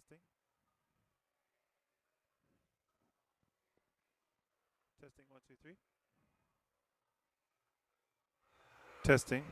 Testing. Testing 1, 2, 3. Testing.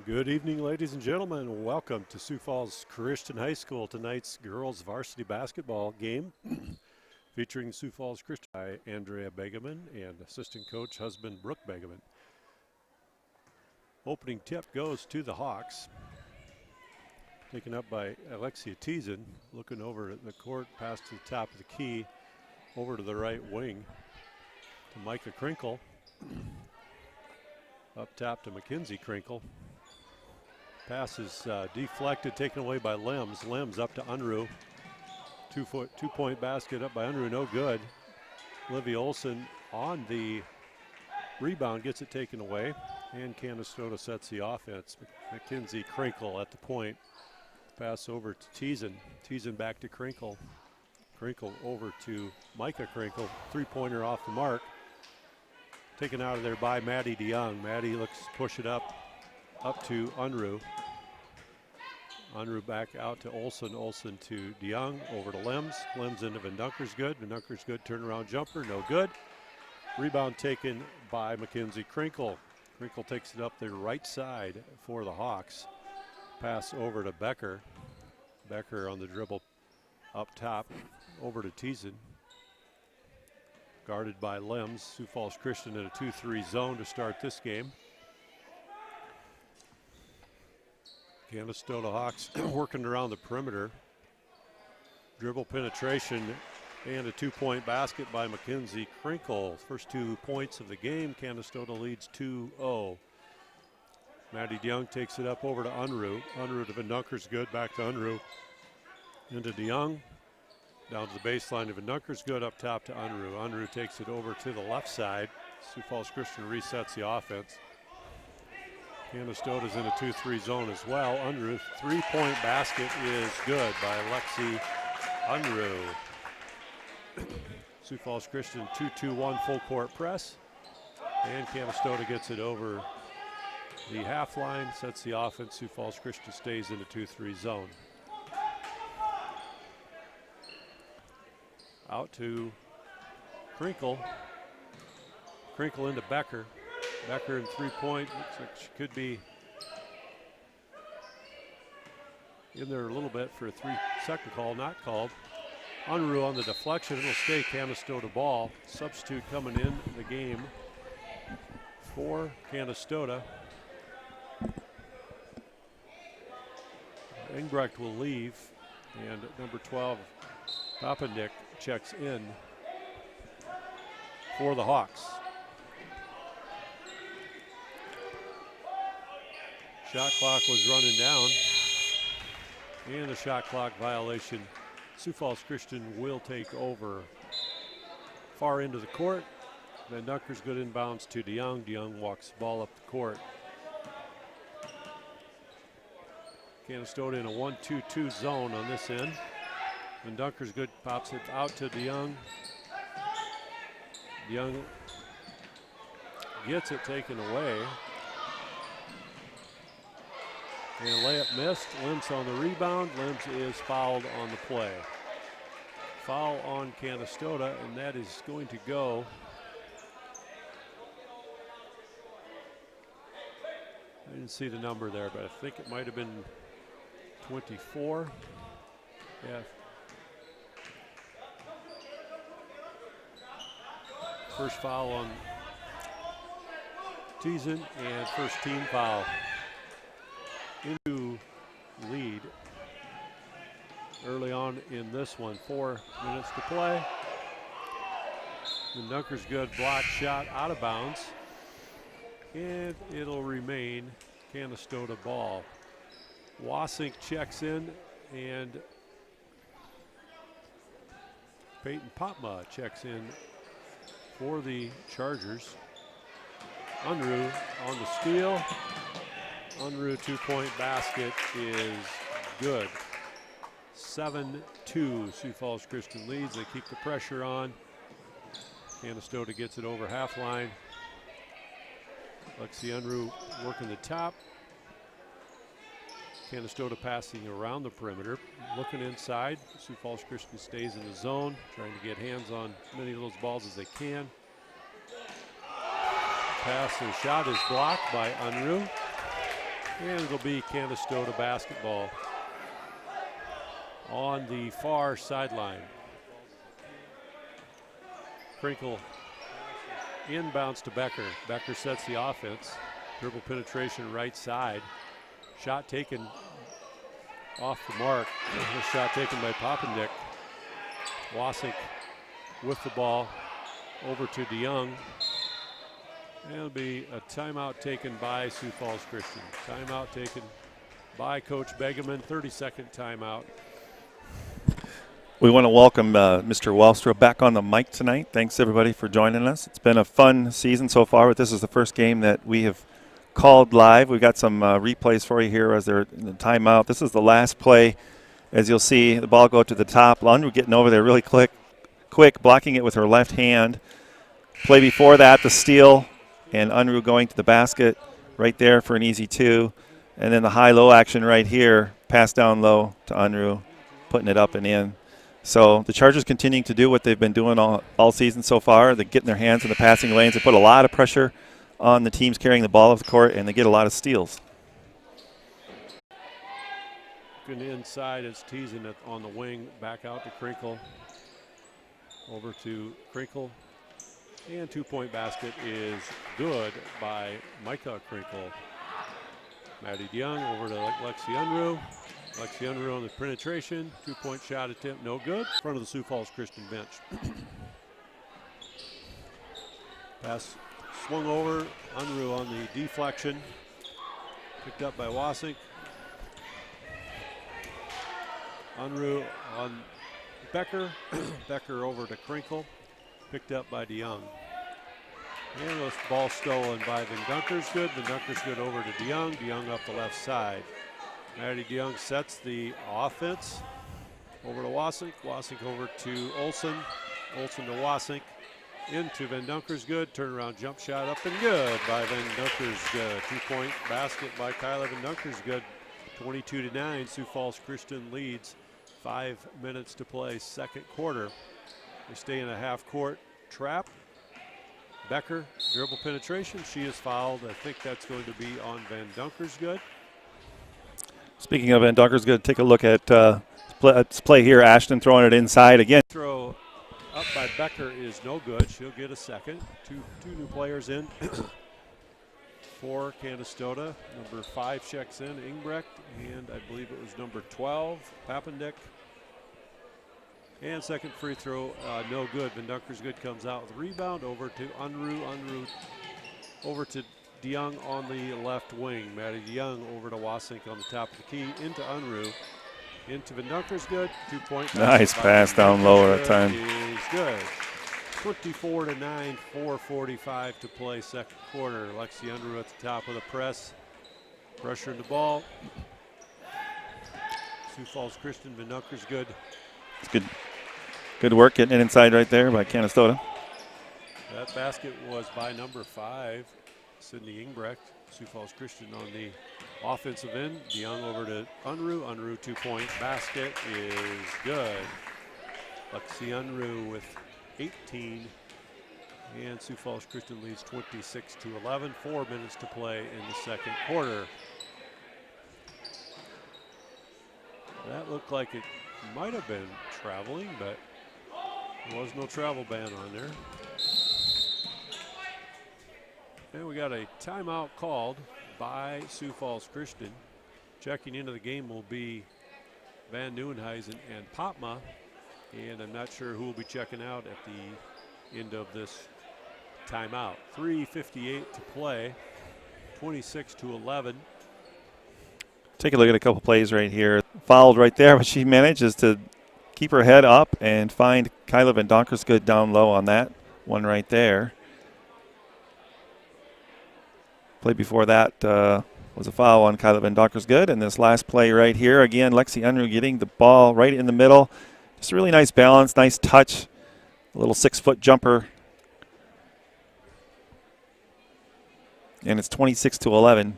Good evening, ladies and gentlemen. Welcome to Sioux Falls Christian High School. Tonight's girls varsity basketball game featuring Sioux Falls Christian by Andrea Begeman and assistant coach husband Brooke Begeman. Opening tip goes to the Hawks. Taken up by Alexia Teason, looking over at the court, past the top of the key, over to the right wing to Micah Krinkle. Up top to Mackenzie Krinkle. Pass is deflected, taken away by Lems. Lems up to Unruh. Two-point basket up by Unruh, no good. Olivia Olson on the rebound, gets it taken away, and Canastota sets the offense. Mackenzie Krinkle at the point. Pass over to Teason. Teason back to Krinkle. Krinkle over to Micah Krinkle. Three-pointer off the mark. Taken out of there by Maddie DeYoung. Maddie looks to push it up to Unruh. Unruh back out to Olson. Olson to DeYoung. Over to Lems. Lems into Van Dunkersgood. Van Dunkersgood turnaround jumper. No good. Rebound taken by Mackenzie Krinkle. Krinkle takes it up the right side for the Hawks. Pass over to Becker. Becker on the dribble up top. Over to Teason. Guarded by Lems. Sioux Falls Christian in a 2-3 zone to start this game. Canastota Hawks working around the perimeter. Dribble penetration and a two-point basket by Mackenzie Krinkle. First 2 points of the game. Canastota leads 2-0. Maddie DeYoung takes it up over to Unruh. Unruh to Van Dunkersgood. Back to Unruh. Into DeYoung. Down to the baseline of Van Dunkersgood. Up top to Unruh. Unruh takes it over to the left side. Sioux Falls Christian resets the offense. Canastota's in a 2-3 zone as well. Unruh, three-point basket is good by Lexi Unruh. Sioux Falls Christian 2-2-1 full court press. And Canastota gets it over the half line, sets the offense. Sioux Falls Christian stays in a 2-3 zone. Out to Krinkle. Krinkle into Becker. Becker in three-point. Looks like she could be in there a little bit for a 3-second call, not called. Unruh on the deflection. It'll stay Canastota ball. Substitute coming in the game for Canastota. Engbrecht will leave, and number 12, Papandick, checks in for the Hawks. Shot clock was running down, and a shot clock violation. Sioux Falls Christian will take over. Far into the court. Van Dunkersgood inbounds to DeYoung. DeYoung walks the ball up the court. Canastota in a 1-2-2 zone on this end. Van Dunkersgood pops it out to DeYoung. DeYoung gets it taken away. And layup missed. Lems on the rebound. Lems is fouled on the play. Foul on Canastota, and that is going to go. I didn't see the number there, but I think it might have been 24. Yeah. First foul on Teason, and first team foul. Into lead early on in this one. 4 minutes to play. Van Dunkersgood block shot out of bounds. And it'll remain Canastota ball. Wasink checks in, and Peyton Popma checks in for the Chargers. Unruh on the steal. Unruh two-point basket is good. 7-2 Sioux Falls Christian leads. They keep the pressure on. Canastota gets it over half line. Lexi Unruh working the top. Canastota passing around the perimeter. Looking inside. Sioux Falls Christian stays in the zone, trying to get hands on as many of those balls as they can. Pass and shot is blocked by Unruh. And it'll be Canastota basketball on the far sideline. Krinkle inbounds to Becker. Becker sets the offense. Dribble penetration right side. Shot taken off the mark. A shot taken by Poppendick. Wasik with the ball over to DeYoung. And it'll be a timeout taken by Sioux Falls Christian. Timeout taken by Coach Begeman. 30-second timeout. We want to welcome Mr. Wallstra back on the mic tonight. Thanks, everybody, for joining us. It's been a fun season so far, but this is the first game that we have called live. We've got some replays for you here as they're in the timeout. This is the last play. As you'll see, the ball go to the top. Unruh getting over there really quick, blocking it with her left hand. Play before that, the steal, and Unruh going to the basket right there for an easy 2. And then the high-low action right here, pass down low to Unruh, putting it up and in. So the Chargers continuing to do what they've been doing all season so far. They're getting their hands in the passing lanes. They put a lot of pressure on the teams carrying the ball off the court, and they get a lot of steals. Looking inside, it's teasing it on the wing. Back out to Krinkle. Over to Krinkle. And 2-point basket is good by Micah Krinkle. Maddie DeYoung over to Lexi Unruh. Lexi Unruh on the penetration. 2-point shot attempt, no good. In front of the Sioux Falls Christian bench. Pass swung over. Unruh on the deflection. Picked up by Wasik. Unruh on Becker. Becker over to Krinkle. Picked up by DeYoung. And the ball stolen by Van Dunkersgood over to DeYoung. DeYoung up the left side. Maddie DeYoung sets the offense. Over to Wasik. Wasik over to Olsen. Olsen to Wasik. Into Van Dunkersgood. Turnaround jump shot up and good by Van Dunkersgood. 2-point basket by Kyla Van Dunkersgood. 22-9. Sioux Falls Christian leads. 5 minutes to play, second quarter. They stay in a half-court trap. Becker, dribble penetration. She is fouled. I think that's going to be on Van Dunkersgood. Speaking of Van Dunkersgood, take a look at let's play here. Ashton throwing it inside again. Throw up by Becker is no good. She'll get a second. Two new players in. For Canastota. Number 5 checks in, Ingbrecht, and I believe it was number 12, Pappendick. And second free throw, no good. Van Dunkersgood comes out with a rebound over to Unruh. Unruh over to DeYoung on the left wing. Maddie DeYoung over to Wasik on the top of the key. Into Unruh. Into Van Dunkersgood. 2-point. Nice pass down low that time. Is good. 24-9, 4:45 to play second quarter. Lexi Unruh at the top of the press. Pressure in the ball. Sioux Falls Christian, Van Dunkersgood. It's good work getting it inside right there by Canastota. That basket was by number 5, Sydney Ingbrecht. Sioux Falls Christian on the offensive end. DeYoung over to Unruh. Unruh 2-point basket is good. Lexi Unruh with 18, and Sioux Falls Christian leads 26-11. 4 minutes to play in the second quarter. That looked like it might have been traveling, but there was no travel ban on there. And we got a timeout called by Sioux Falls Christian. Checking into the game will be Van Nieuwenhuizen and Popma. And I'm not sure who will be checking out at the end of this timeout. 3:58 to play, 26-11. Take a look at a couple plays right here. Fouled right there, but she manages to keep her head up and find Kyla Van Dunkersgood down low on that one right there. Play before that was a foul on Kyla Van Dunkersgood. And this last play right here, again, Lexi Unruh getting the ball right in the middle. Just a really nice balance, nice touch. A little 6-foot jumper. And it's 26-11.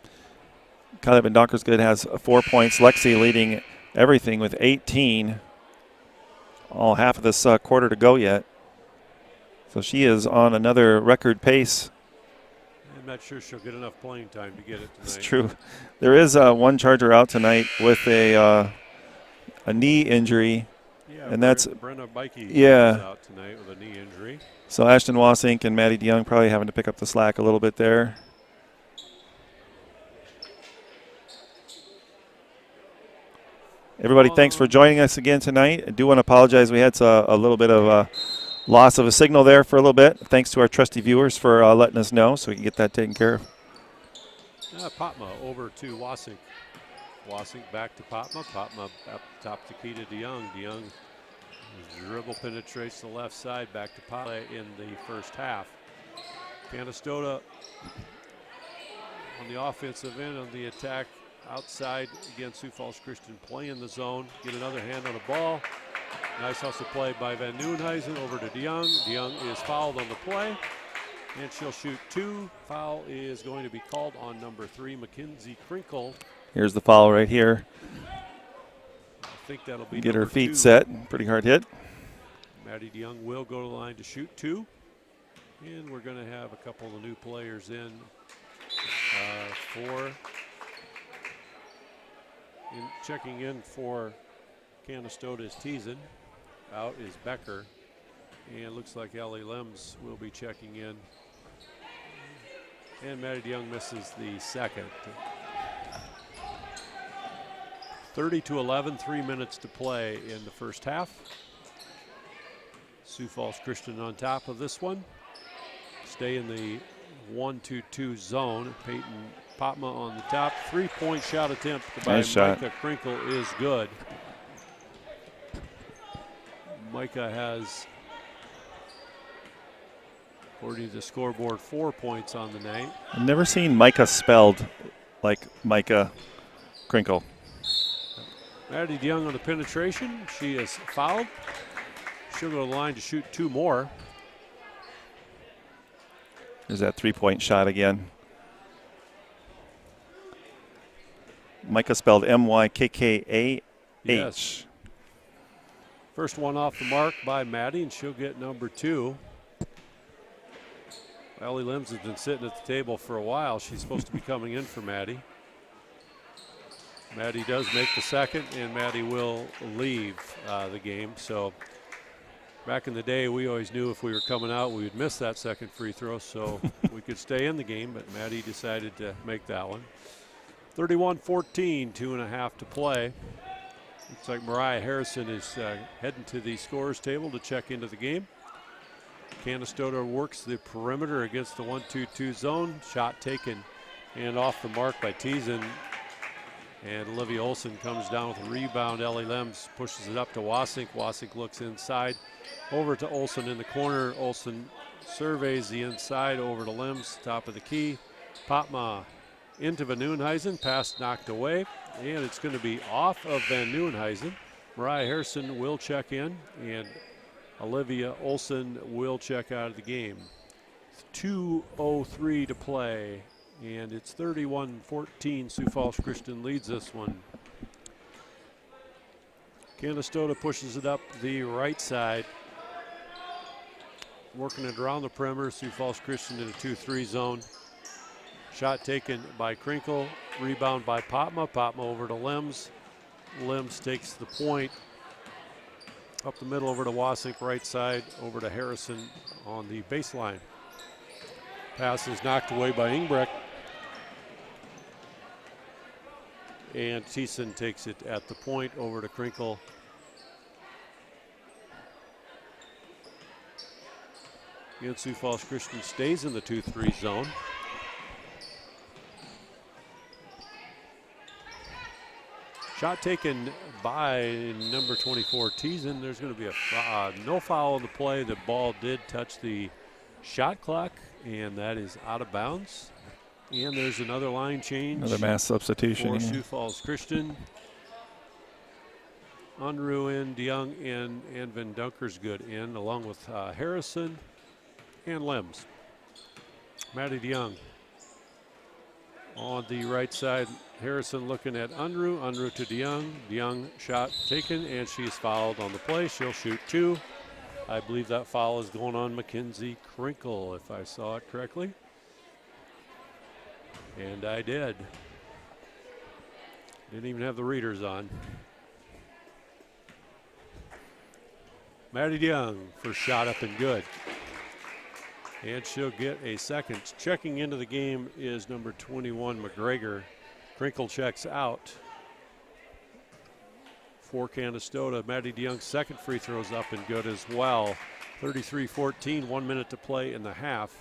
Kyla Van Dunkersgood has 4 points. Lexi leading everything with 18. All half of this quarter to go yet. So she is on another record pace. And not sure she'll get enough playing time to get it tonight. It's true. There is one Charger out tonight with a knee injury. Yeah, and that's Brenna Bikey yeah. is out tonight with a knee injury. So Ashton Wasink and Maddie DeYoung probably having to pick up the slack a little bit there. Everybody, thanks for joining us again tonight. I do want to apologize. We had a little bit of a loss of a signal there for a little bit. Thanks to our trusty viewers for letting us know so we can get that taken care of. Popma over to Wasink. Wasink back to Popma. Popma up top to Keita DeYoung. DeYoung dribble penetrates the left side back to Popma in the first half. Canastota on the offensive end, on the attack outside. Again, Sioux Falls Christian play in the zone. Get another hand on the ball. Nice hustle play by Van Nieuwenhuizen over to DeYoung. DeYoung is fouled on the play, and she'll shoot 2. Foul is going to be called on number 3, Mackenzie Krinkle. Here's the foul right here. I think that'll be Get her feet 2. set. Pretty hard hit. Maddie DeYoung will go to the line to shoot 2. And we're going to have a couple of new players in checking in for Canastota is Teason. Out is Becker. And looks like Ellie Lems will be checking in. And Maddie DeYoung misses the second. 30-11, 3 minutes to play in the first half. Sioux Falls Christian on top of this one. Stay in the 1-2-2 zone. Peyton Popma on the top. 3-point shot attempt by Micah Krinkle is good. Micah has, according to the scoreboard, 4 points on the night. I've never seen Micah spelled like Micah Krinkle. Maddie DeYoung on the penetration. She is fouled. She'll go to the line to shoot 2 more. There's that 3-point shot again. Micah spelled M-Y-K-K-A-H. Yes. First one off the mark by Maddie, and she'll get number 2. Ellie Lems has been sitting at the table for a while. She's supposed to be coming in for Maddie. Maddie does make the second, and Maddie will leave the game. So back in the day, we always knew if we were coming out, we would miss that second free throw, so we could stay in the game, but Maddie decided to make that one. 31-14, 2.5 to play. Looks like Mariah Harrison is heading to the scorer's table to check into the game. Canastota works the perimeter against the 1-2-2 zone. Shot taken and off the mark by Teason. And Olivia Olson comes down with a rebound. Ellie Lems pushes it up to Wasink. Wasink looks inside. Over to Olson in the corner. Olson surveys the inside over to Lems, top of the key. Popma into Van Nieuwenhuizen. Pass knocked away. And it's going to be off of Van Nieuwenhuizen. Mariah Harrison will check in, and Olivia Olson will check out of the game. 2:03 to play, and it's 31-14. Sioux Falls Christian leads this one. Canastota pushes it up the right side. Working it around the perimeter. Sioux Falls Christian in a 2-3 zone. Shot taken by Krinkle. Rebound by Popma. Popma over to Lems. Lems takes the point. Up the middle over to Wasink, right side. Over to Harrison on the baseline. Pass is knocked away by Ingbrecht. And Thiessen takes it at the point over to Krinkle. Again, Sioux Falls Christian stays in the 2-3 zone. Shot taken by number 24, Teason. There's going to be a no foul on the play. The ball did touch the shot clock, and that is out of bounds. And there's another line change. Another mass substitution. For Sioux Falls Christian. Unruh in, DeYoung in, and Van Dunkersgood in, along with Harrison and Lems. Maddie DeYoung on the right side. Harrison looking at Unruh. Unruh to DeYoung. DeYoung shot taken, and she's fouled on the play. She'll shoot 2. I believe that foul is going on Mackenzie Krinkle, if I saw it correctly. And I did. Didn't even have the readers on. Maddie DeYoung, first shot up and good. And she'll get a second. Checking into the game is number 21, McGregor. Krinkle checks out for Canastota. Maddie DeYoung's second free throw's up and good as well. 33-14, 1 minute to play in the half.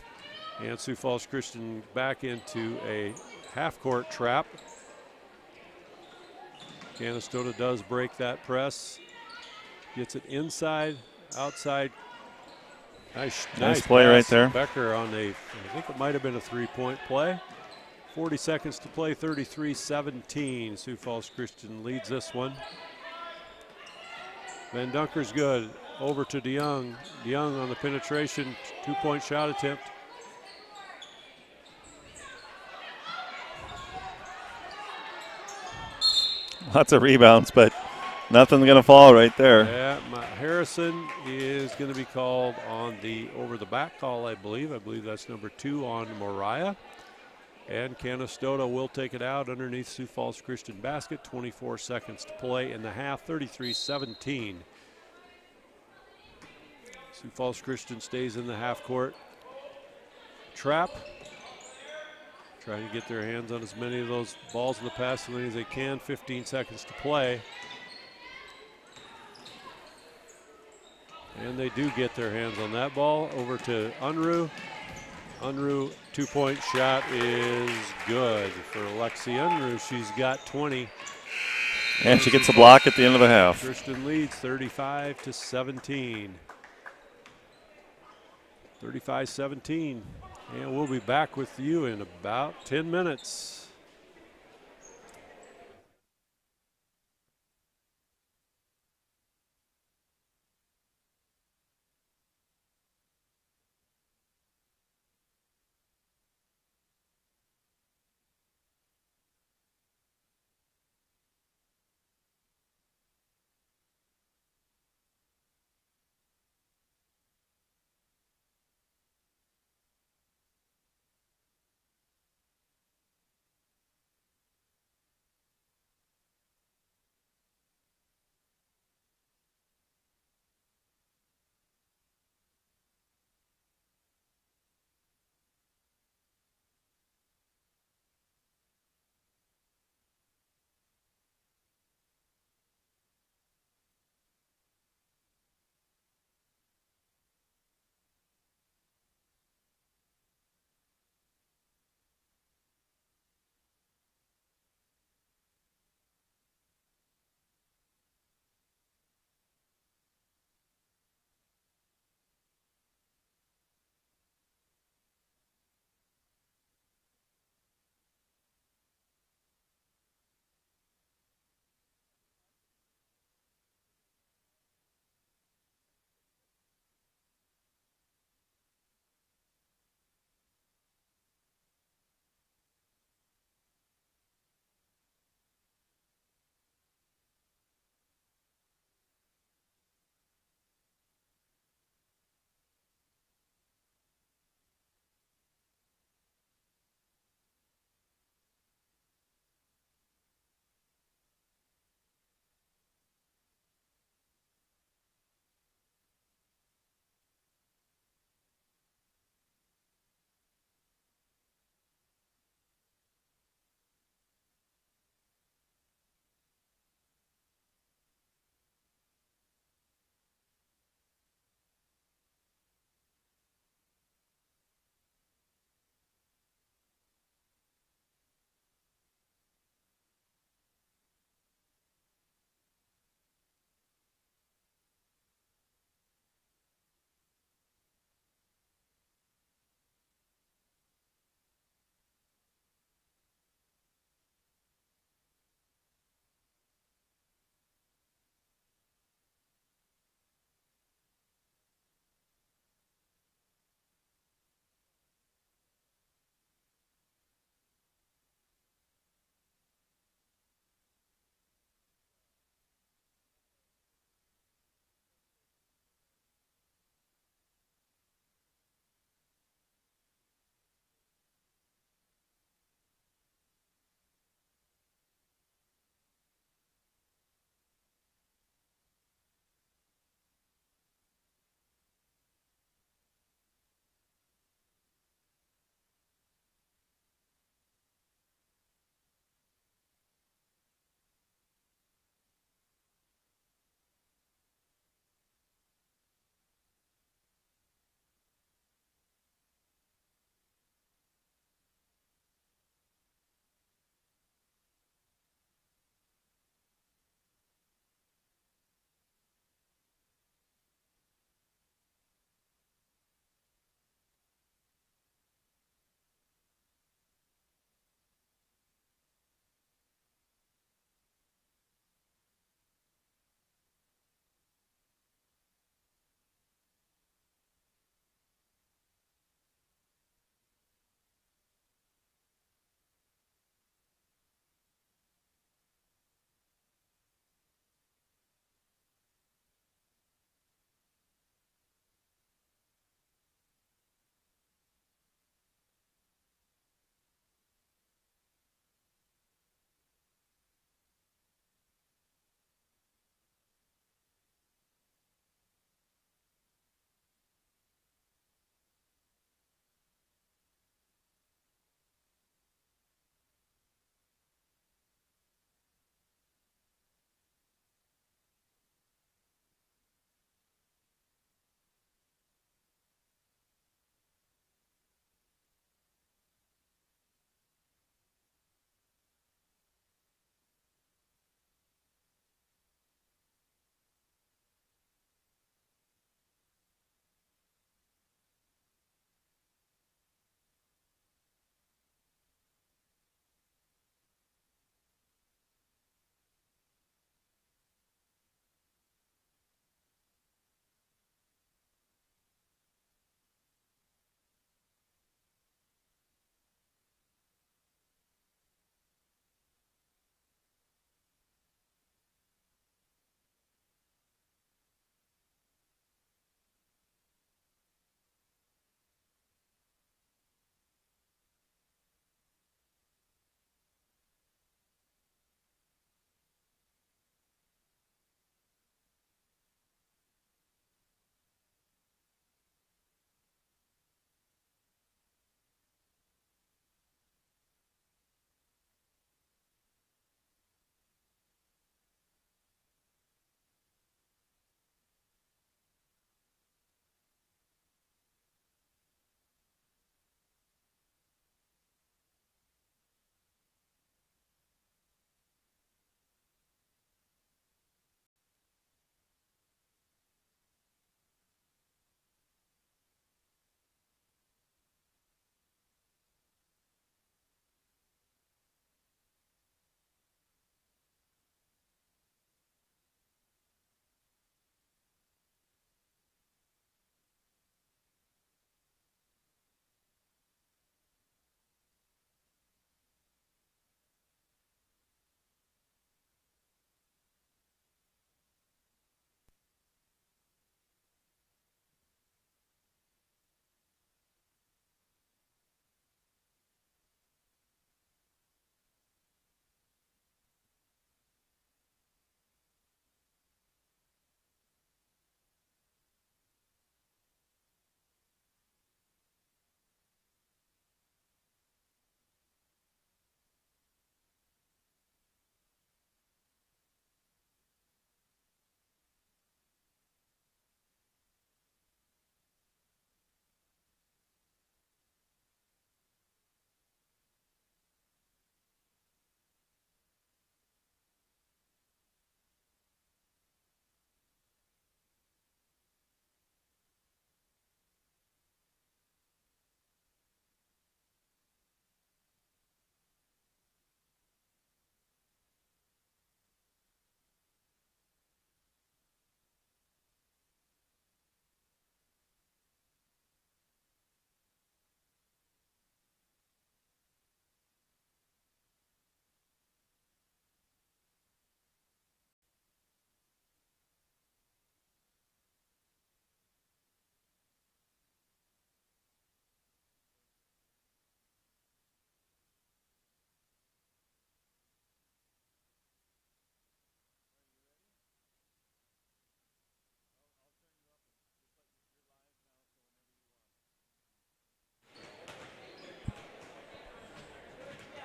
And Sioux Falls Christian back into a half-court trap. Canastota does break that press. Gets it inside, outside. Nice play pass. right there. Becker on I think it might have been a three-point play. 40 seconds to play, 33-17. Sioux Falls Christian leads this one. Van Dunker's good. Over to DeYoung. DeYoung on the penetration, two-point shot attempt. Lots of rebounds, but nothing's going to fall right there. Yeah, Harrison is going to be called on the over the back call, I believe. I believe that's number 2 on Moriah. And Canastota will take it out underneath Sioux Falls Christian basket. 24 seconds to play in the half, 33-17. Sioux Falls Christian stays in the half court. Trap. Trying to get their hands on as many of those balls in the pass lane as they can. 15 seconds to play. And they do get their hands on that ball. Over to Unruh. Unruh, two-point shot is good for Lexi Unruh. She's got 20. And she gets a block at the end of the half. Christian leads 35-17. 35-17. And we'll be back with you in about 10 minutes.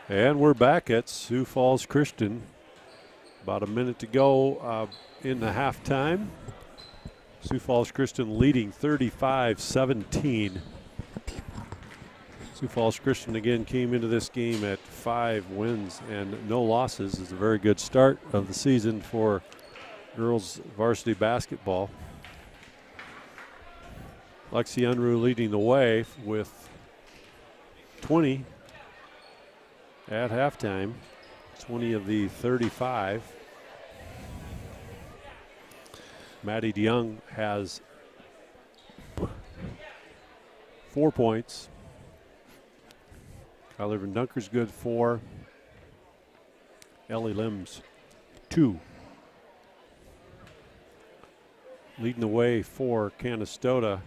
And we're back at Sioux Falls Christian. About a minute to go in the halftime. Sioux Falls Christian leading 35-17. Sioux Falls Christian again came into this game at 5 wins and no losses. It's a very good start of the season for girls varsity basketball. Lexi Unruh leading the way with 20 at halftime, 20 of the 35. Maddie DeYoung has 4 points. Kyler Van Dunkersgood 4. Ellie Limbs 2. Leading the way for Canastota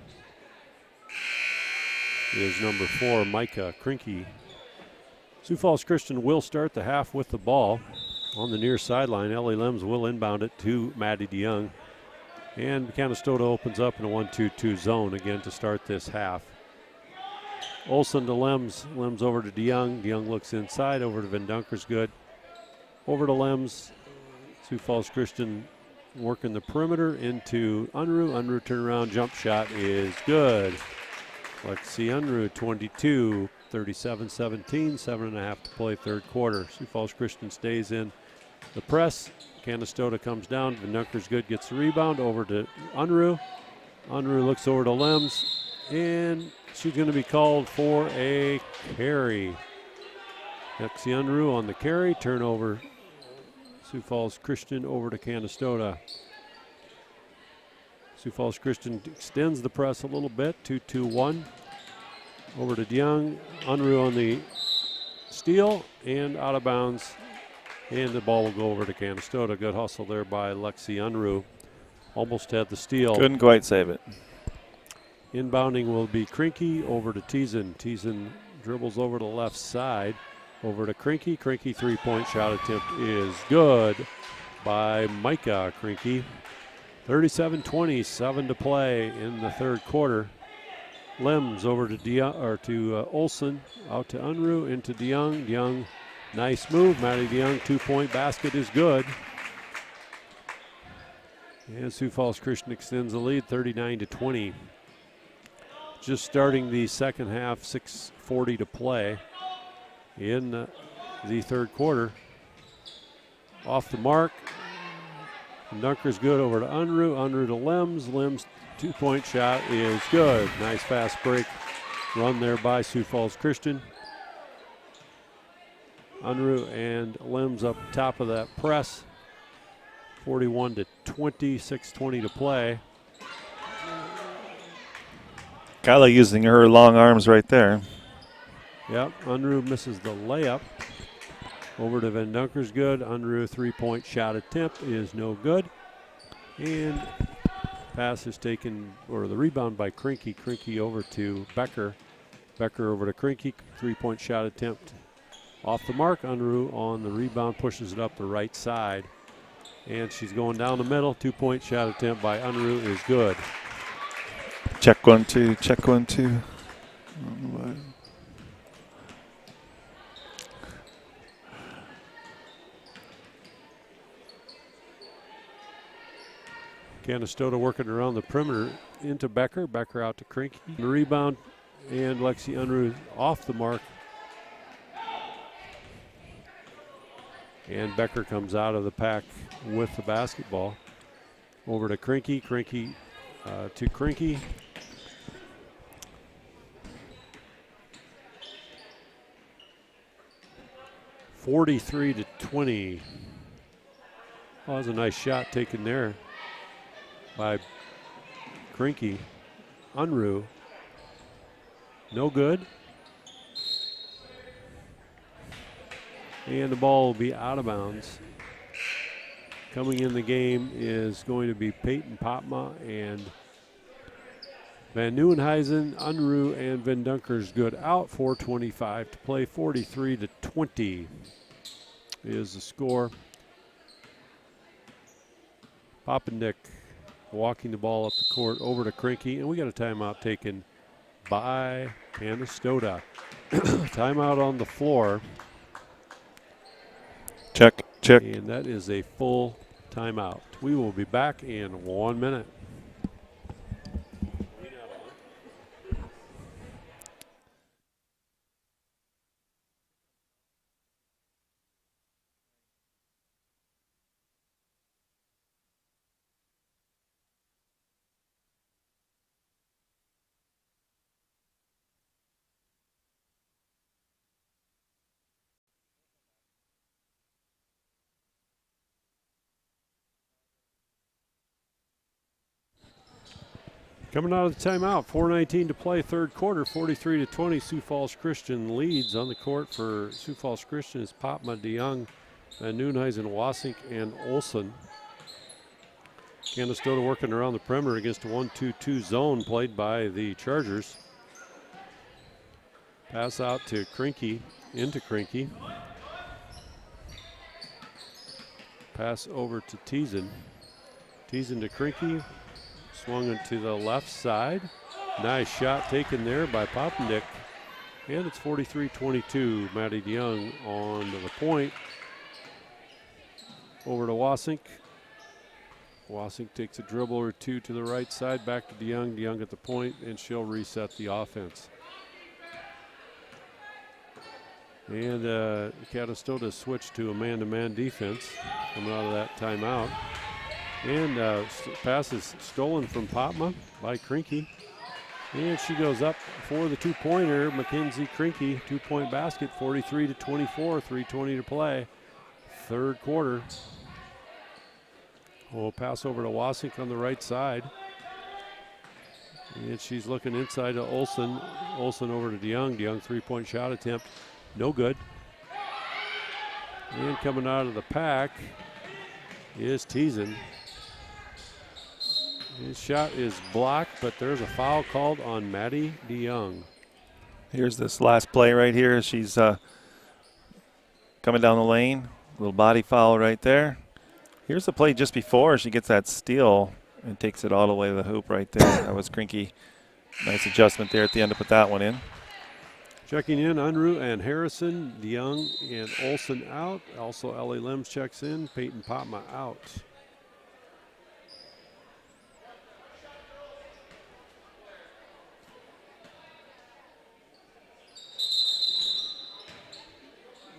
is number 4, Micah Krinke. Sioux Falls Christian will start the half with the ball on the near sideline. Ellie Limbs will inbound it to Maddie DeYoung. And Canastota opens up in a 1-2-2 zone again to start this half. Olsen to Limbs. Limbs over to DeYoung. DeYoung looks inside over to Van Dunkersgood. Over to Limbs. Sioux Falls Christian working the perimeter into Unruh. Unruh turnaround jump shot is good. Lexi Unruh 22, 37-17, 7.5 to play third quarter. Sioux Falls Christian stays in the press. Canastota comes down. Van Dunkersgood gets the rebound over to Unruh. Unruh looks over to Limbs, and she's going to be called for a carry. Lexi Unruh on the carry. Turnover. Sioux Falls Christian over to Canastota. Sioux Falls Christian extends the press a little bit. 2-2-1. Over to DeYoung. Unruh on the steal and out of bounds. And the ball will go over to Canastota. Good hustle there by Lexi Unruh. Almost had the steal. Couldn't quite save it. Inbounding will be Krinke over to Teason. Teason dribbles over to the left side. Over to Krinke. Krinke three-point shot attempt is good by Micah Krinke. 37-20, 7 to play in the third quarter. Limbs over to Olsen, out to Unruh, into DeYoung. DeYoung, nice move. Maddie DeYoung, 2-point basket is good. And Sioux Falls Christian extends the lead, 39-20. Just starting the second half, 6:40 to play in the third quarter. Off the mark. Dunkersgood over to Unruh. Unruh to Limbs. Limbs 2-point shot is good. Nice fast break run there by Sioux Falls Christian. Unruh and Limbs up top of that press. 41-20, 6:20 to play. Kyla using her long arms right there. Yep, Unruh misses the layup. Over to Van Dunkersgood. Unruh 3-point shot attempt is no good. And pass is taken, or the rebound by Krinke. Krinke over to Becker. Becker over to Krinke. 3-point shot attempt off the mark. Unruh on the rebound pushes it up the right side. And she's going down the middle. 2-point shot attempt by Unruh is good. Check 1-2, check 1-2. Canastota working around the perimeter into Becker. Becker out to Krinke. The rebound, and Lexi Unruh off the mark. And Becker comes out of the pack with the basketball. Over to Krinke. Krinke to Krinke. (43-20). Oh, that was a nice shot taken there by Krinke. Unruh, no good. And the ball will be out of bounds. Coming in the game is going to be Peyton Popma and Van Nieuwenhuizen. Unruh and Van Dunkersgood out. 4:25 to play. 43-20 is the score. Poppendick walking the ball up the court over to Krinke, and we got a timeout taken by Canastota. Timeout on the floor Check. And that is a full timeout. We will be back in 1 minute. Coming out of the timeout, 4:19 to play, third quarter, 43-20. Sioux Falls Christian leads. On the court for Sioux Falls Christian is Popma, DeYoung, Van Nieuwenhuizen, Wasink, and Olson. Canastota working around the perimeter against a 1-2-2 zone played by the Chargers. Pass out to Krinky, into Krinky. Pass over to Teason. Teason to Krinky. Swung it to the left side. Nice shot taken there by Poppendick. And it's 43-22. Maddie DeYoung on to the point. Over to Wasink. Wasink takes a dribble or two to the right side. Back to DeYoung. DeYoung at the point, and she'll reset the offense. And Canastota switched to a man-to-man defense coming out of that timeout. And pass is stolen from Popma by Krinky. And she goes up for the two-pointer. Mackenzie Krinky, two-point basket, 43-24, 3:20 to play. Third quarter. We'll pass over to Wasink on the right side. And she's looking inside to Olson. Olson over to DeYoung. DeYoung three-point shot attempt. No good. And coming out of the pack is Teason. His shot is blocked, but there's a foul called on Maddie DeYoung. Here's this last play right here. She's coming down the lane. Little body foul right there. Here's the play just before she gets that steal and takes it all the way to the hoop right there. That was Krinky. Nice adjustment there at the end to put that one in. Checking in, Unruh and Harrison, DeYoung and Olson out. Also, Ellie Lems checks in, Peyton Popma out.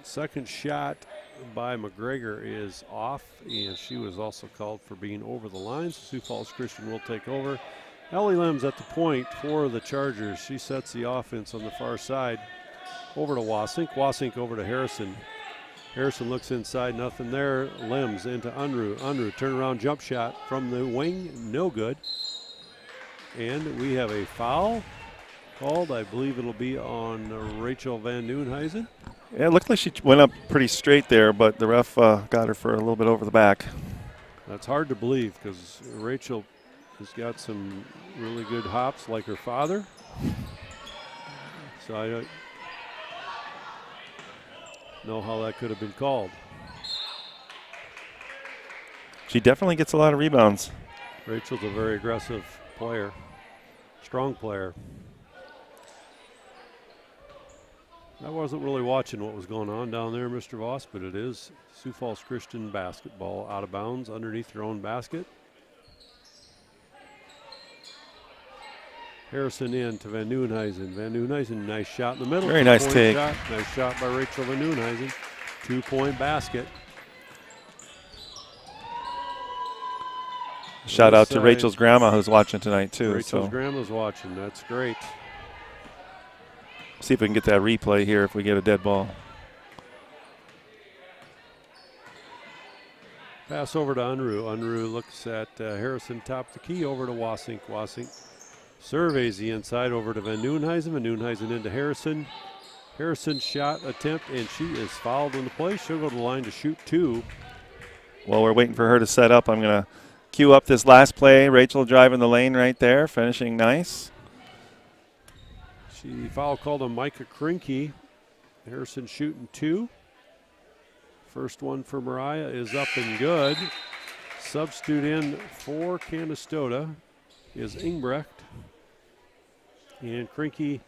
Second shot by McGregor is off, and she was also called for being over the line. So Sioux Falls Christian will take over. Ellie Lems at the point for the Chargers. She sets the offense on the far side. Over to Wasink. Wasink over to Harrison. Harrison looks inside, nothing there. Lems into Unruh. Unruh turnaround jump shot from the wing, no good. And we have a foul called. I believe it'll be on Rachel Van Nieuwenhuizen. Yeah, it looked like she went up pretty straight there, but the ref got her for a little bit over the back. That's hard to believe because Rachel has got some really good hops like her father. So I don't know how that could have been called. She definitely gets a lot of rebounds. Rachel's a very aggressive player, strong player. I wasn't really watching what was going on down there, Mr. Voss, but it is Sioux Falls Christian basketball out of bounds underneath their own basket. Harrison in to Van Nieuwenhuizen. Van Nieuwenhuizen, nice shot in the middle. Very nice take. Shot. Nice shot by Rachel Van Nieuwenhuizen. 2-point basket. Shout out to Rachel's grandma who's watching tonight too. Rachel's grandma's watching. That's great. See if we can get that replay here if we get a dead ball. Pass over to Unruh. Unruh looks at Harrison, top the key, over to Wasink. Wasink surveys the inside over to Van Nieuwenhuizen. Van Nieuwenhuizen into Harrison. Harrison shot attempt, and she is fouled on the play. She'll go to the line to shoot two. While we're waiting for her to set up, I'm going to cue up this last play. Rachel driving the lane right there, finishing nice. She foul called on Micah Krinky. Harrison shooting two. First one for Mariah is up and good. Substitute in for Canastota is Ingbrecht. And Krinky,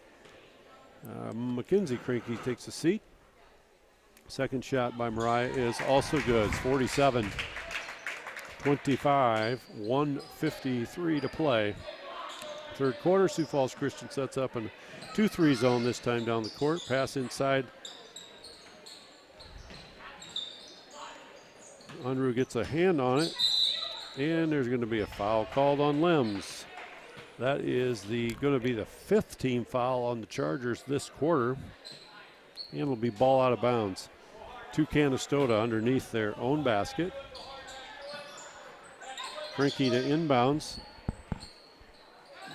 Mackenzie Krinky takes a seat. Second shot by Mariah is also good. It's 47-25, 1:53 to play. Third quarter, Sioux Falls Christian sets up in 2-3 zone this time down the court. Pass inside. Unruh gets a hand on it, and there's going to be a foul called on Lems. That is going to be the 5th team foul on the Chargers this quarter, and it'll be ball out of bounds to Canastota underneath their own basket. Krinky to inbounds.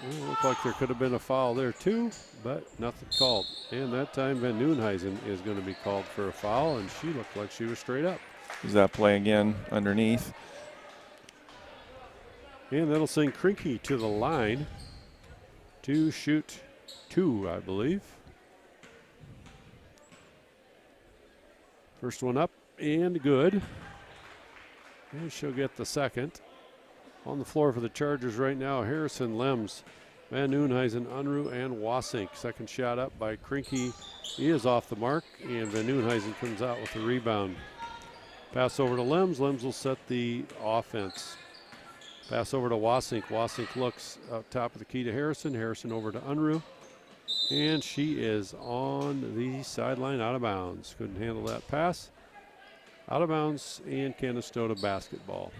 Well, looked like there could have been a foul there too, but nothing called. And that time Van Nieuwenhuizen is going to be called for a foul, and she looked like she was straight up. Is that play again underneath? And that'll send Krinky to the line to shoot 2, I believe. First one up and good. And she'll get the second. On the floor for the Chargers right now, Harrison, Lems, Van Nieuwenhuizen, Unruh, and Wasink. Second shot up by Krinky is off the mark, and Van Nieuwenhuizen comes out with the rebound. Pass over to Lems. Lems will set the offense. Pass over to Wasink. Wasink looks up top of the key to Harrison. Harrison over to Unruh. And she is on the sideline, out of bounds. Couldn't handle that pass. Out of bounds, and Canastota basketball.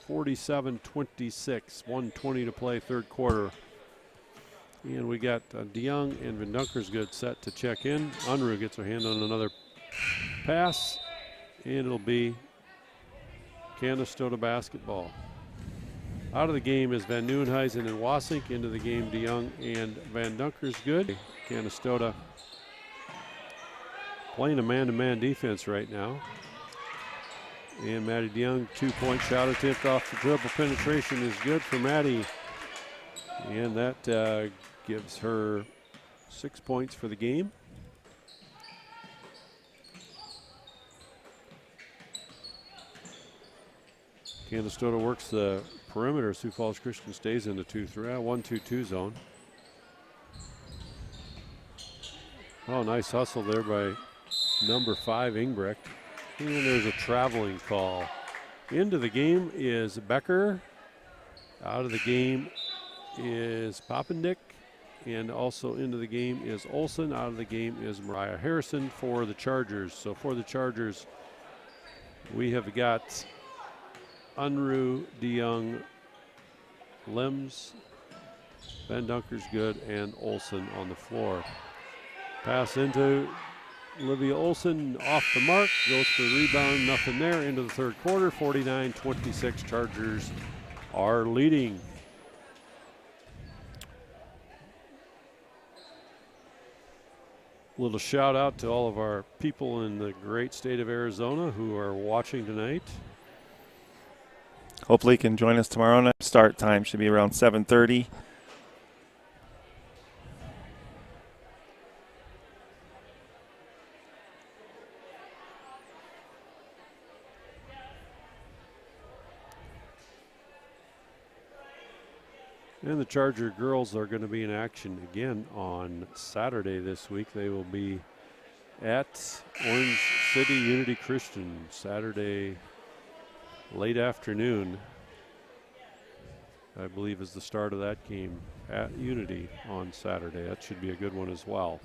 47-26, 1:20 to play, third quarter. And we got DeYoung and Van Dunkersgood set to check in. Unruh gets her hand on another pass, and it'll be Canastota basketball. Out of the game is Van Nieuwenhuizen and Wasink. Into the game, DeYoung and Van Dunkersgood. Canastota playing a man-to-man defense right now. And Maddie DeYoung, 2-point shot attempt off the dribble. Penetration is good for Maddie. And that gives her 6 points for the game. Canastota works the perimeter. Sioux Falls Christian stays in the 1-2-2 zone. Oh, nice hustle there by number 5, Ingbrecht. And there's a traveling call. Into the game is Becker. Out of the game is Poppendick. And also into the game is Olson. Out of the game is Mariah Harrison for the Chargers. So for the Chargers, we have got Unruh, DeYoung, Lems, Van Dunkersgood, and Olson on the floor. Pass into Olivia Olson, off the mark, goes for the rebound, nothing there. Into the third quarter, 49-26, Chargers are leading. Little shout out to all of our people in the great state of Arizona who are watching tonight. Hopefully you can join us tomorrow night. Start time should be around 7:30. And the Charger girls are going to be in action again on Saturday this week. They will be at Orange City Unity Christian Saturday late afternoon, I believe, is the start of that game at Unity on Saturday. That should be a good one as well.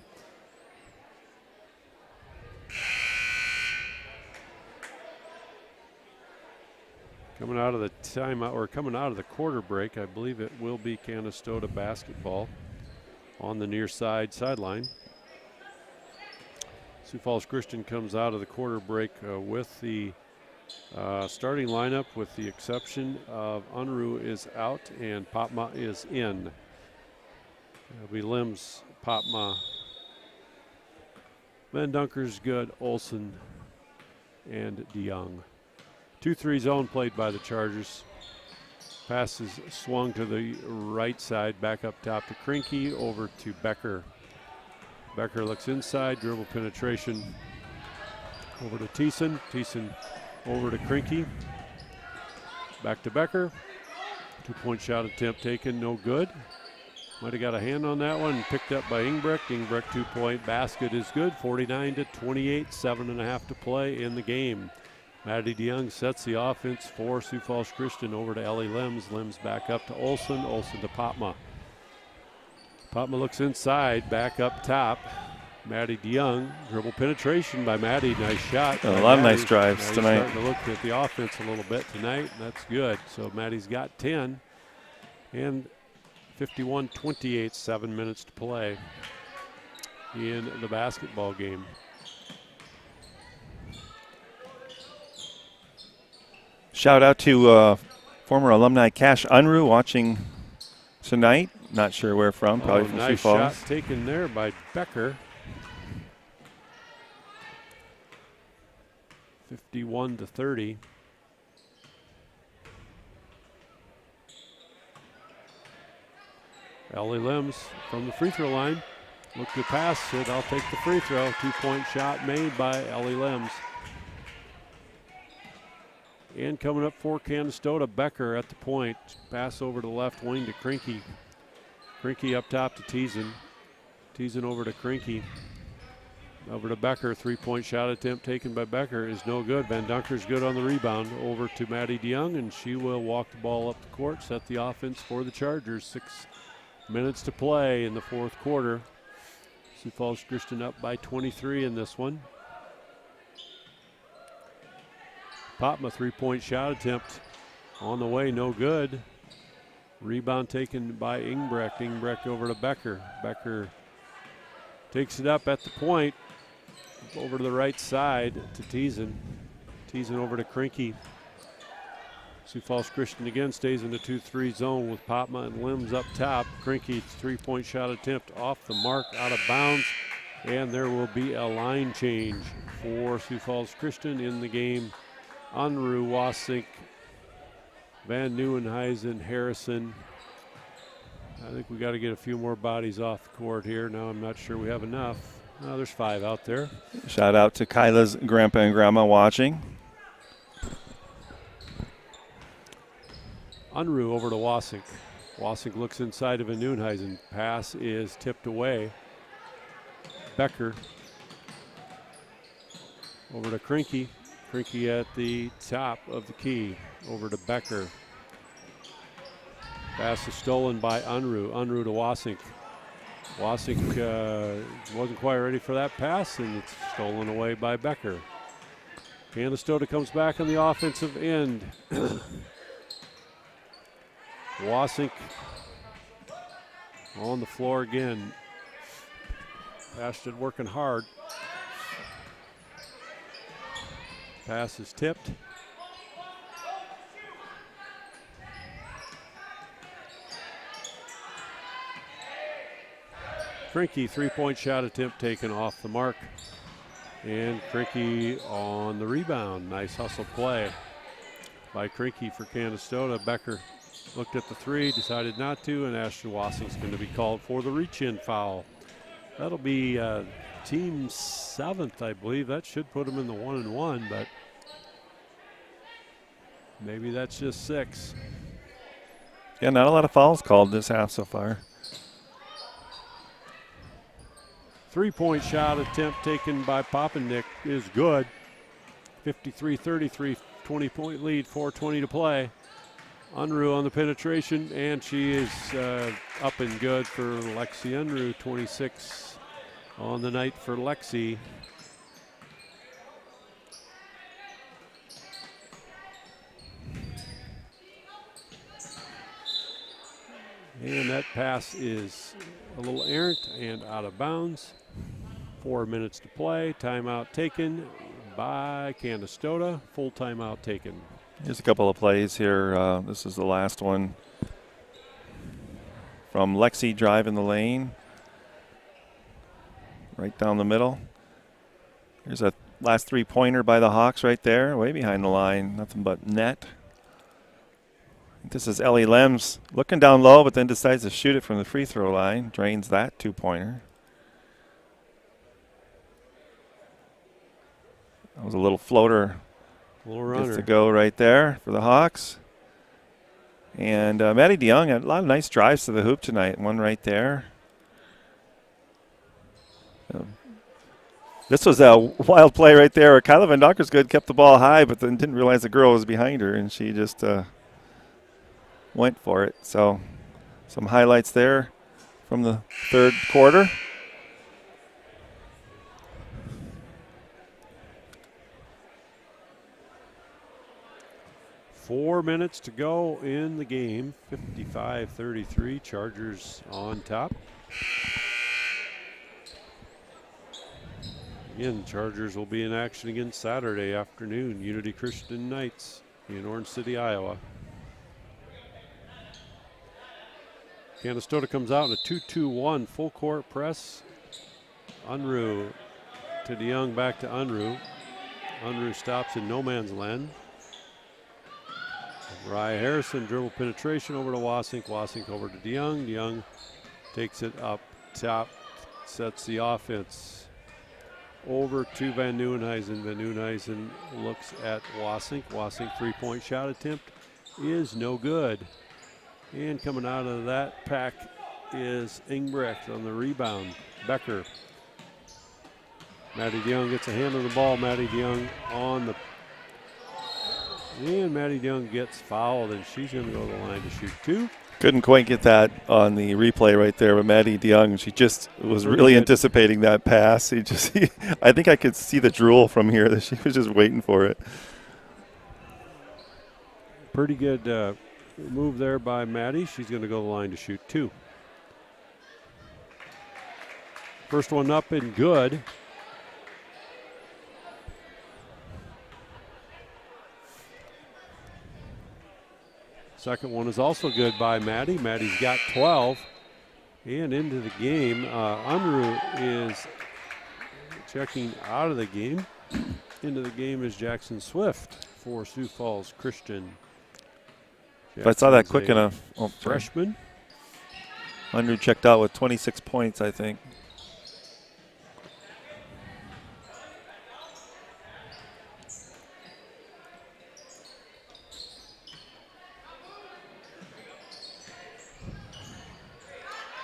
Coming out of the timeout, or coming out of the quarter break, I believe it will be Canastota basketball on the near sideline. Sioux Falls Christian comes out of the quarter break with the starting lineup, with the exception of Unruh is out and Popma is in. It'll be Lems, Popma, Van Dunkersgood, Olson, and DeYoung. 2-3 zone played by the Chargers. Pass is swung to the right side, back up top to Krinky, over to Becker. Becker looks inside, dribble penetration. Over to Thiessen. Thiessen over to Krinky. Back to Becker. 2-point shot attempt taken, no good. Might have got a hand on that one. Picked up by Ingbrecht. Ingbrecht 2-point basket is good. 49-28. 7.5 to play in the game. Maddie DeYoung sets the offense for Sioux Falls Christian over to Ellie Lems. Lems back up to Olson. Olson to Popma. Popma looks inside, back up top. Maddie DeYoung, dribble penetration by Maddie. Nice shot. A lot of nice drives Maddie's tonight. Starting to look at the offense a little bit tonight. That's good. So Maddie's got 10. And 51-28, 7 minutes to play in the basketball game. Shout out to former alumni Cash Unruh watching tonight. Not sure where from, probably from Sioux Nice Falls. shot taken there by Becker. 51-30. Ellie Lems from the free throw line. Look to pass it. I'll take the free throw. 2-point shot made by Ellie Lems. And coming up for Canastota, Becker at the point. Pass over to the left wing to Krinky. Krinky up top to Teason. Teason over to Krinky. Over to Becker. 3-point shot attempt taken by Becker is no good. Van Dunker's good on the rebound. Over to Maddie DeYoung, and she will walk the ball up the court, set the offense for the Chargers. 6 minutes to play in the fourth quarter. Sioux Falls Christian up by 23 in this one. Popma 3-point shot attempt on the way, no good. Rebound taken by Ingbrecht. Ingbrecht over to Becker. Becker takes it up at the point. Over to the right side to Teason. Teason over to Krinky. Sioux Falls Christian again stays in the 2-3 zone with Popma and Lems up top. Krinky 3-point shot attempt off the mark, out of bounds. And there will be a line change for Sioux Falls Christian in the game. Unruh, Wasink, Van Nieuwenhuizen, Harrison. I think we got to get a few more bodies off the court here. Now I'm not sure we have enough. Oh, there's 5 out there. Shout out to Kyla's grandpa and grandma watching. Unruh over to Wasink. Wasink looks inside of Van Nieuwenhuizen. Pass is tipped away. Becker over to Krinky. Krinky at the top of the key. Over to Becker. Pass is stolen by Unruh. Unruh to Wasink. Wasink wasn't quite ready for that pass, and it's stolen away by Becker. Canastota comes back on the offensive end. Wasink on the floor again. Ashton working hard. Pass is tipped. Krinky 3-point shot attempt taken off the mark. And Krinky on the rebound. Nice hustle play by Krinky for Canastota. Becker looked at the 3, decided not to, and Ashton Wasink's going to be called for the reach-in foul. That'll be team 7th, I believe. That should put them in the 1-1, but maybe that's just 6. Yeah, not a lot of fouls called this half so far. 3-point shot attempt taken by Poppendick is good. 53-33, 20-point lead, 4:20 to play. Unruh on the penetration, and she is up and good for Lexi Unruh. 26 on the night for Lexi. And that pass is a little errant and out of bounds. 4 minutes to play. Timeout taken by Canastota. Full timeout taken. Here's a couple of plays here. This is the last one from Lexi driving the lane. Right down the middle. Here's a last 3-pointer by the Hawks right there, way behind the line. Nothing but net. This is Ellie Lems looking down low, but then decides to shoot it from the free throw line. Drains that 2-pointer. That was a little floater. Little runner. Gets to go right there for the Hawks. And Maddie DeYoung had a lot of nice drives to the hoop tonight. One right there. This was a wild play right there. Kyla Van Dockersgood kept the ball high, but then didn't realize the girl was behind her, and she just went for it. So some highlights there from the third quarter. Four minutes to go in the game. 55-33. Chargers on top. Again, Chargers will be in action again Saturday afternoon. Unity Christian Knights in Orange City, Iowa. Canastota comes out in a 2-2-1 full court press. Unruh to DeYoung, back to Unruh. Unruh stops in no man's land. Rye Harrison dribble penetration over to Wasink. Wasink over to DeYoung. DeYoung takes it up top, sets the offense over to Van Nieuwenhuizen. Van Nieuwenhuizen looks at Wasink. Wasink three-point shot attempt is no good. And coming out of that pack is Ingbrecht on the rebound. Becker. Maddie DeYoung gets a hand on the ball. Maddie DeYoung on the. And Maddie DeYoung gets fouled, and she's going to go to the line to shoot two. Couldn't quite get that on the replay right there, but Maddie DeYoung, she just was really anticipating that pass. I think I could see the drool from here that she was just waiting for it. Pretty good move there by Maddie. She's going to go to the line to shoot two. First one up and good. Second one is also good by Maddie. Maddie's got 12. And into the game, Unruh is checking out of the game. Into the game is Jackson Swift for Sioux Falls Christian. If I saw that quick enough. Oh, freshman. Unruh checked out with 26 points, I think.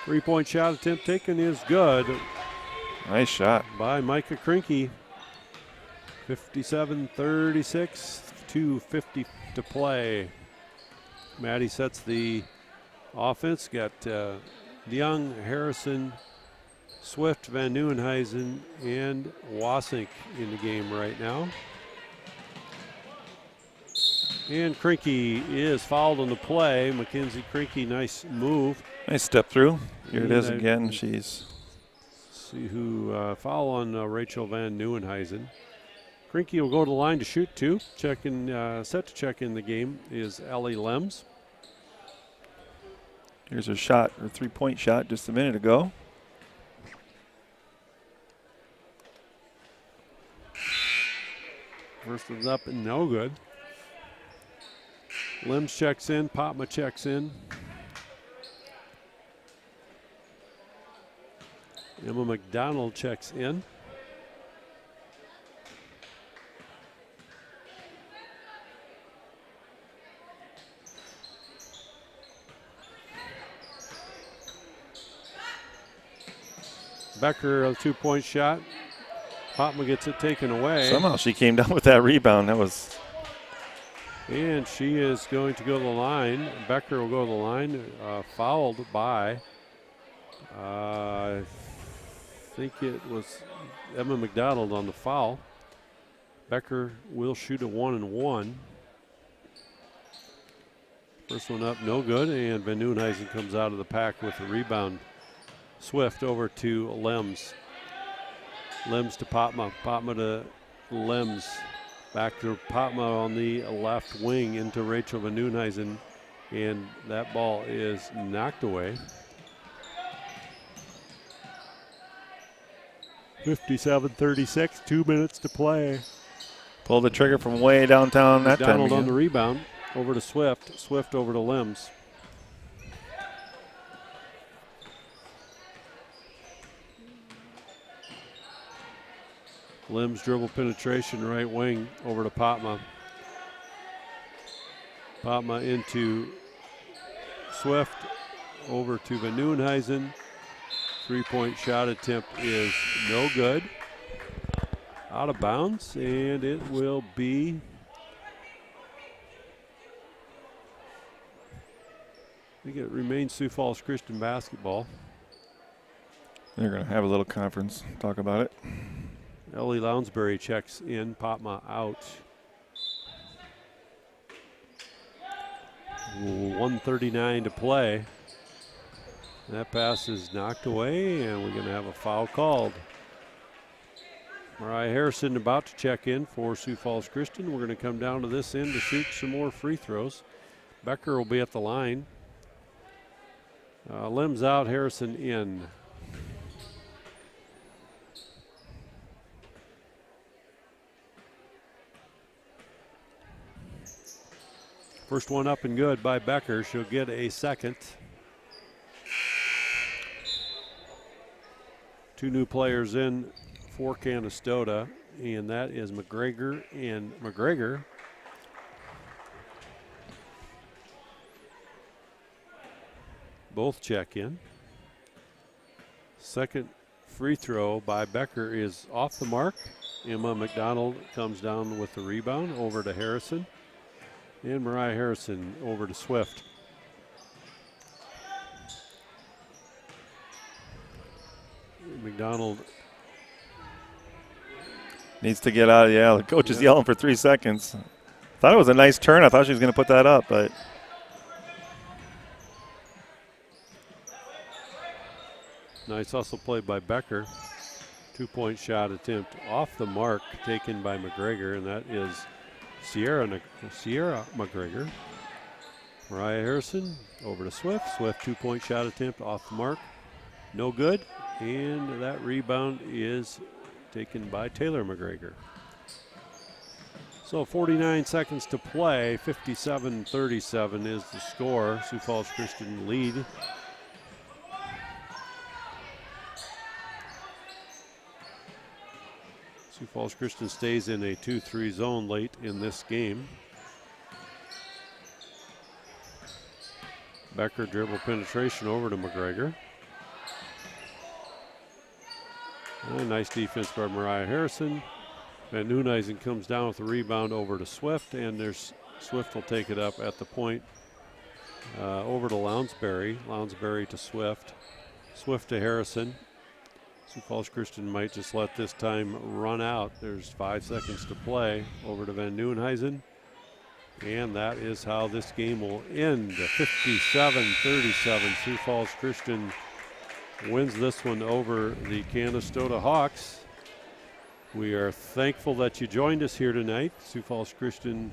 Three-point shot attempt taken is good. Nice shot. By Micah Krinke. 57-36, 2:50 to play. Maddie sets the offense. Got DeYoung, Harrison, Swift, Van Nieuwenhuizen, and Wasink in the game right now. And Krinke is fouled on the play. Mackenzie Krinke, nice move. Nice step through. Here it is again. She's. See who foul on Rachel Van Nieuwenhuizen. Krinke will go to the line to shoot two. Set to check in the game is Ellie Lems. Here's her shot, her three-point shot just a minute ago. First one's up and no good. Lems checks in, Potma checks in. Emma McDonald checks in. Becker, a two-point shot. Potma gets it taken away. Somehow she came down with that rebound. That was. And she is going to go to the line. Becker will go to the line, fouled by, I think it was Emma McDonald on the foul. Becker will shoot a 1-and-1. First one up, no good, and Van Nieuwenhuizen comes out of the pack with the rebound. Swift over to Lems. Lems to Potma. Potma to Lems. Back to Potma on the left wing into Rachel Van Nieuwenhuizen, and that ball is knocked away. 57-36, 2 minutes to play. Pulled the trigger from way downtown that time. McDonald on the rebound, over to Swift. Swift over to Lems. Lems dribble penetration right wing over to Potma. Potma into Swift over to Van Nieuwenhuizen. 3-point shot attempt is no good. Out of bounds, and it will be I think it remains Sioux Falls Christian basketball. They're going to have a little conference, talk about it. Ellie Lounsbury checks in, Popma out. 1:39 to play. That pass is knocked away, and we're going to have a foul called. Mariah Harrison about to check in for Sioux Falls Christian. We're going to come down to this end to shoot some more free throws. Becker will be at the line. Limbs out, Harrison in. First one up and good by Becker. She'll get a second. Two new players in for Canastota, and that is McGregor and McGregor. Both check in. Second free throw by Becker is off the mark. Emma McDonald comes down with the rebound over to Harrison. And Mariah Harrison over to Swift. McDonald needs to get out. Yeah, the coach is yelling for 3 seconds. Thought it was a nice turn. I thought she was going to put that up, but nice hustle play by Becker. 2-point shot attempt off the mark taken by McGregor, and that is Sierra McGregor. Mariah Harrison over to Swift. Swift 2-point shot attempt off the mark. No good. And that rebound is taken by Taylor McGregor. So 49 seconds to play. 57-37 is the score. Sioux Falls Christian lead. Sioux Falls Christian stays in a 2-3 zone late in this game. Becker dribble penetration over to McGregor. And nice defense by Mariah Harrison. Van Nieuwenhuizen comes down with the rebound over to Swift, and there's Swift will take it up at the point. Over to Lounsbury. Lounsbury to Swift. Swift to Harrison. Sioux Falls Christian might just let this time run out. There's 5 seconds to play. Over to Van Nieuwenhuizen. And that is how this game will end. 57-37. Sioux Falls Christian wins this one over the Canastota Hawks. We are thankful that you joined us here tonight. Sioux Falls Christian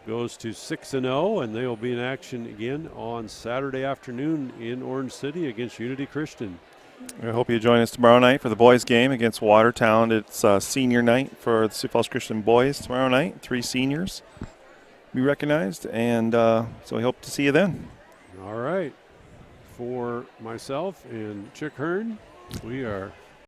goes to 6-0, and they will be in action again on Saturday afternoon in Orange City against Unity Christian. I hope you join us tomorrow night for the boys' game against Watertown. It's senior night for the Sioux Falls Christian boys tomorrow night. 3 seniors be recognized, and so we hope to see you then. All right. For myself and Chick Hearn, we are